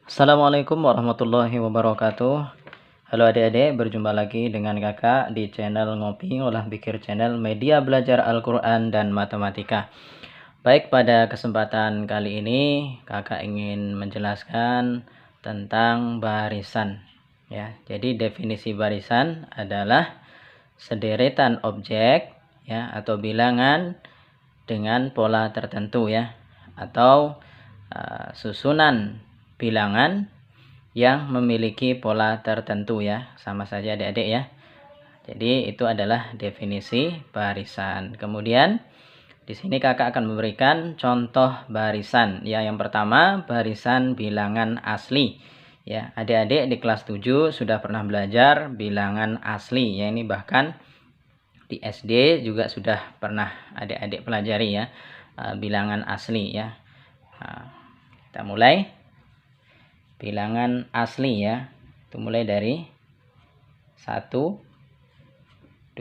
Assalamualaikum warahmatullahi wabarakatuh. Halo adik-adik, berjumpa lagi dengan kakak di channel Ngopi Ngolah Pikir Channel, media belajar Al-Quran dan Matematika. Baik, pada kesempatan kali ini kakak ingin menjelaskan tentang barisan. Ya, jadi definisi barisan adalah sederetan objek ya atau bilangan dengan pola tertentu ya, atau susunan bilangan yang memiliki pola tertentu ya, sama saja adik-adik ya. Jadi itu adalah definisi barisan. Kemudian di sini kakak akan memberikan contoh barisan ya. Yang pertama, barisan bilangan asli ya. Adik-adik di kelas 7 sudah pernah belajar bilangan asli ya. Ini bahkan di SD juga sudah pernah adik-adik pelajari ya, bilangan asli ya. Kita mulai bilangan asli ya. Itu mulai dari 1, 2,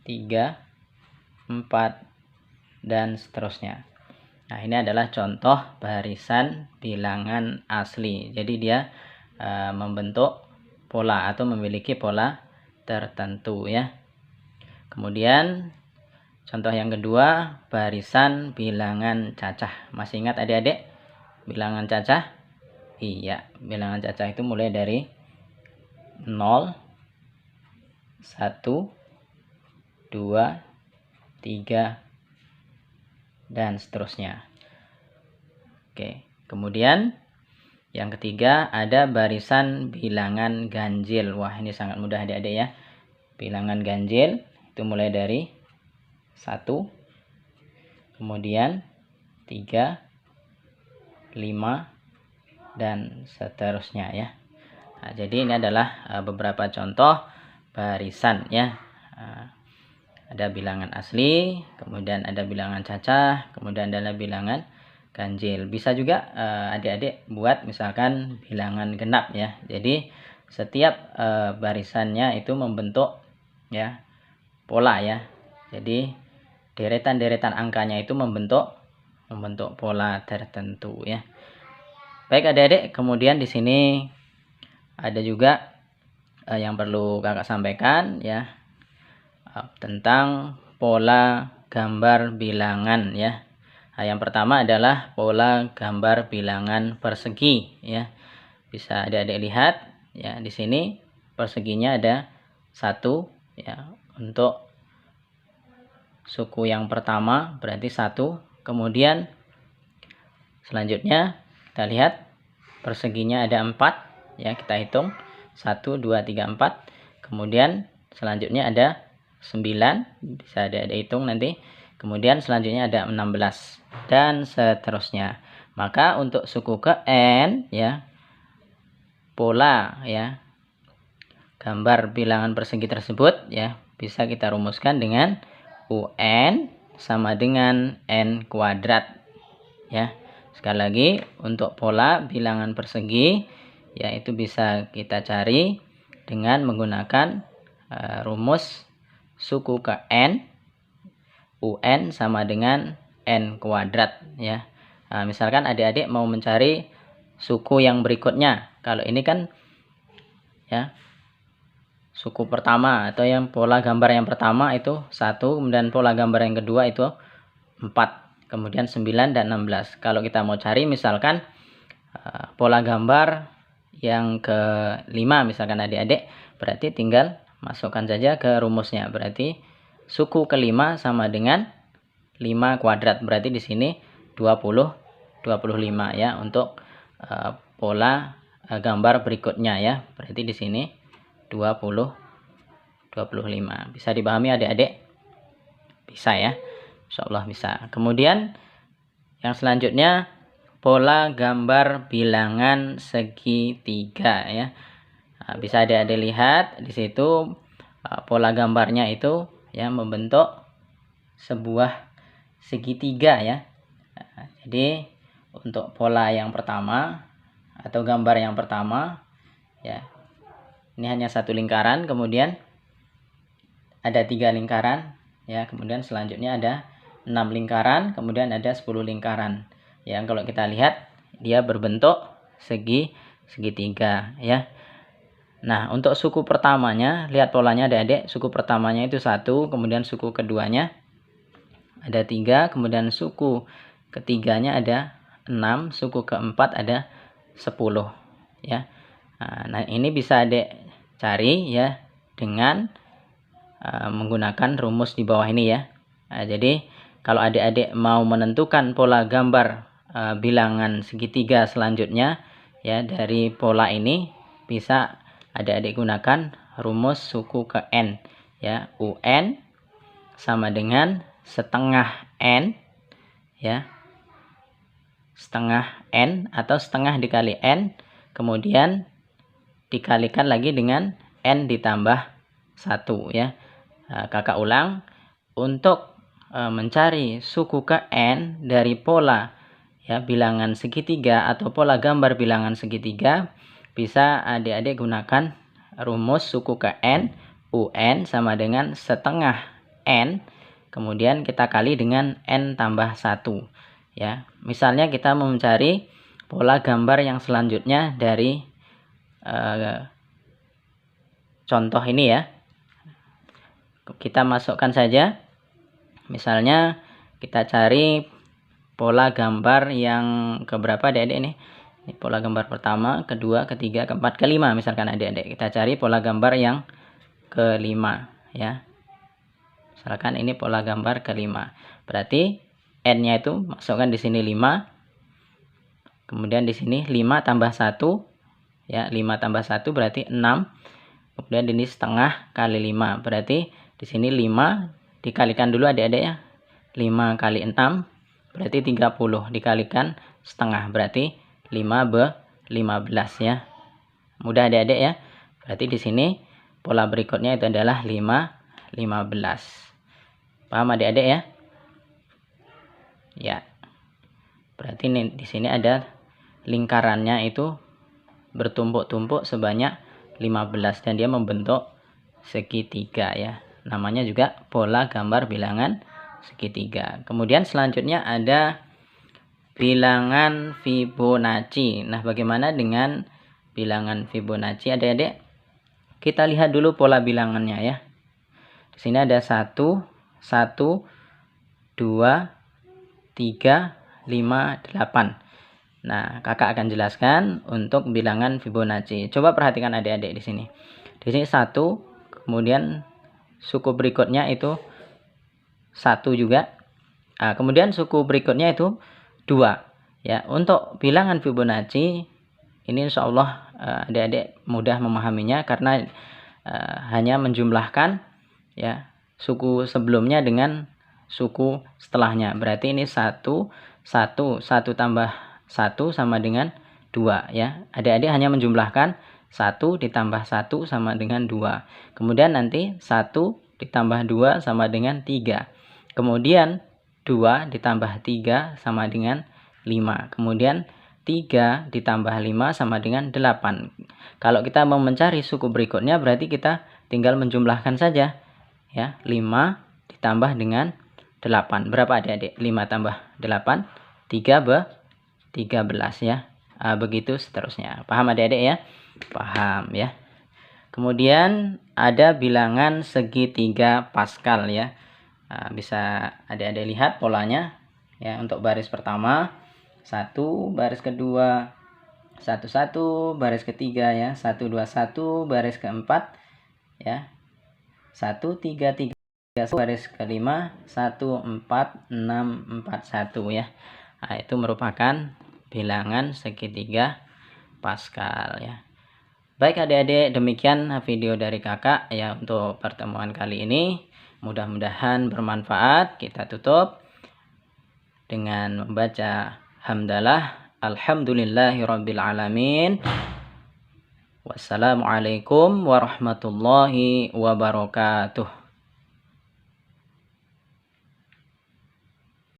3, 4 dan seterusnya. Nah, ini adalah contoh barisan bilangan asli. Jadi dia membentuk pola atau memiliki pola tertentu ya. Kemudian contoh yang kedua, barisan bilangan cacah. Masih ingat adik-adik bilangan cacah? Iya, bilangan cacah itu mulai dari 0, 1, 2, 3, dan seterusnya. Oke, kemudian yang ketiga ada barisan bilangan ganjil. Wah, ini sangat mudah adik-adik ya. Bilangan ganjil itu mulai dari 1, kemudian 3, 5, dan seterusnya ya. Nah, jadi ini adalah beberapa contoh barisan ya. Ada bilangan asli, kemudian ada bilangan cacah, kemudian ada bilangan ganjil. Bisa juga adik-adik buat misalkan bilangan genap ya. Jadi setiap barisannya itu membentuk ya pola ya. Jadi deretan-deretan angkanya itu membentuk pola tertentu ya. Baik adik-adik, kemudian di sini ada juga yang perlu kakak sampaikan ya, tentang pola gambar bilangan ya. Nah, yang pertama adalah pola gambar bilangan persegi ya. Bisa adik-adik lihat ya, di sini perseginya ada 1 ya. Untuk suku yang pertama berarti 1. Kemudian selanjutnya kita lihat perseginya ada 4 ya, kita hitung 1, 2, 3, 4. Kemudian selanjutnya ada 9, bisa ada hitung nanti. Kemudian selanjutnya ada 16 dan seterusnya. Maka untuk suku ke N ya, pola ya gambar bilangan persegi tersebut ya bisa kita rumuskan dengan UN sama dengan N kuadrat ya. Sekali lagi, untuk pola bilangan persegi yaitu bisa kita cari dengan menggunakan rumus suku ke N, UN sama dengan N kuadrat ya. Nah, misalkan adik-adik mau mencari suku yang berikutnya. Kalau ini kan ya suku pertama atau yang pola gambar yang pertama itu 1, kemudian pola gambar yang kedua itu 4, kemudian 9 dan 16. Kalau kita mau cari misalkan pola gambar yang ke-5 misalkan adik-adik, berarti tinggal masukkan saja ke rumusnya. Berarti suku ke-5 sama dengan 5 kuadrat. Berarti di sini 25 ya untuk pola gambar berikutnya ya. Berarti di sini 25. Bisa dipahami adik-adik? Bisa ya. Insyaallah bisa. Kemudian yang selanjutnya pola gambar bilangan segitiga ya. Nah, bisa adik-adik lihat di situ pola gambarnya itu ya membentuk sebuah segitiga ya. Nah, jadi untuk pola yang pertama atau gambar yang pertama ya, ini hanya satu lingkaran, kemudian ada 3 lingkaran ya, kemudian selanjutnya ada 6 lingkaran, kemudian ada 10 lingkaran. Ya, kalau kita lihat dia berbentuk segitiga ya. Nah, untuk suku pertamanya, lihat polanya adik-adik. Suku pertamanya itu 1, kemudian suku keduanya ada 3, kemudian suku ketiganya ada 6, suku keempat ada 10 ya. Nah, ini bisa adik cari ya dengan menggunakan rumus di bawah ini ya. Jadi kalau adik-adik mau menentukan pola gambar bilangan segitiga selanjutnya ya dari pola ini, bisa adik-adik gunakan rumus suku ke n ya. UN sama dengan setengah n ya, setengah n atau setengah dikali n, kemudian dikalikan lagi dengan n ditambah 1 ya. Kakak ulang, untuk mencari suku ke n dari pola ya bilangan segitiga atau pola gambar bilangan segitiga, bisa adik-adik gunakan rumus suku ke n. UN sama dengan setengah n, kemudian kita kali dengan n tambah 1 ya. Misalnya kita mau mencari pola gambar yang selanjutnya dari contoh ini ya. Kita masukkan saja, misalnya kita cari pola gambar yang keberapa adik-adik ini. Ini pola gambar pertama, kedua, ketiga, keempat, kelima misalkan adik-adik. Kita cari pola gambar yang kelima ya. Misalkan ini pola gambar kelima. Berarti n-nya itu masukkan di sini 5. Kemudian di sini 5 tambah 1 ya, 5 tambah 1 berarti 6. Kemudian ini setengah kali 5. Berarti di sini 5 dikalikan dulu adik-adik ya. 5 kali 6 berarti 30, dikalikan setengah berarti 15 ya. Mudah adik-adik ya. Berarti di sini pola berikutnya itu adalah 15. Paham adik-adik ya? Ya. Berarti di sini ada lingkarannya itu bertumpuk-tumpuk sebanyak 15 dan dia membentuk segitiga ya. Namanya juga pola gambar bilangan segitiga. Kemudian selanjutnya ada bilangan Fibonacci. Nah, bagaimana dengan bilangan Fibonacci adik-adik? Kita lihat dulu pola bilangannya ya. Di sini ada 1, 1, 2, 3, 5, 8. Nah, kakak akan jelaskan untuk bilangan Fibonacci. Coba perhatikan adik-adik di sini. Di sini 1, kemudian suku berikutnya itu 1 juga. Nah, kemudian suku berikutnya itu 2. Ya, untuk bilangan Fibonacci ini insya Allah adik-adik mudah memahaminya karena hanya menjumlahkan ya suku sebelumnya dengan suku setelahnya. Berarti ini 1, 1, 1 tambah 1 sama dengan 2 ya. Adik-adik hanya menjumlahkan 1 ditambah 1 sama dengan 2. Kemudian nanti 1 ditambah 2 sama dengan 3. Kemudian 2 ditambah 3 sama dengan 5. Kemudian 3 ditambah 5 sama dengan 8. Kalau kita mau mencari suku berikutnya berarti kita tinggal menjumlahkan saja ya. 5 ditambah dengan 8. Berapa adik-adik? 5 tambah 8 13 ya. Begitu seterusnya. Paham adik-adik ya? Paham ya. Kemudian ada bilangan segitiga Pascal ya. Bisa adik-adik lihat polanya ya. Untuk baris pertama 1, baris kedua 1, 1, baris ketiga ya 1, 2, 1, baris keempat ya 1, 3, 3, baris kelima 1, 4, 6, 4, 1 ya. Nah, itu merupakan bilangan segitiga Pascal ya. Baik adik-adik, demikian video dari kakak ya untuk pertemuan kali ini. Mudah-mudahan bermanfaat. Kita tutup dengan membaca hamdalah alhamdulillahirabbil alamin. Wassalamualaikum warahmatullahi wabarakatuh.